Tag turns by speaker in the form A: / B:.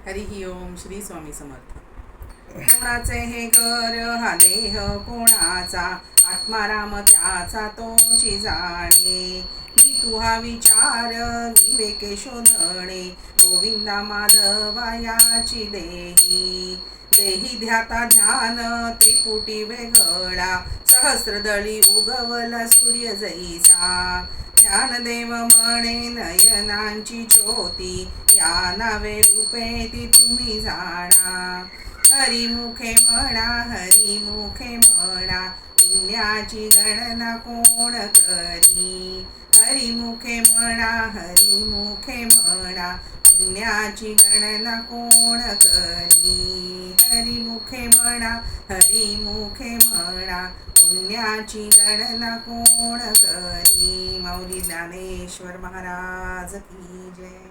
A: हरी ओम. श्री स्वामी समर्थ. कोणाचे हे घर हा देह कोणाचा, आत्माराम त्याचा तोची जाणे. मी तू हा विचार विवेके शोधणे, गोविंदा माधवा याची देही. देही ध्याता ध्यान त्रिपुटी वेगळा, सहस्रदळी उगवला सूर्य जैसा. ज्ञानदेव म्हणे नयनांची ज्योती, या नावे रूपे ती तुम्ही जाणा. हरिमुखे म्हणा, हरिमुखे म्हणा, पुण्याची गणना कोण करी. हरिमुखे म्हणा, हरिमुखे म्हणा, पुण्याची गणना कोण करी. हरिमुखे म्हणा, हरिमुखे म्हणा, पुण्याची गणना कोण करी. माऊली ज्ञानेश्वर महाराज की जय.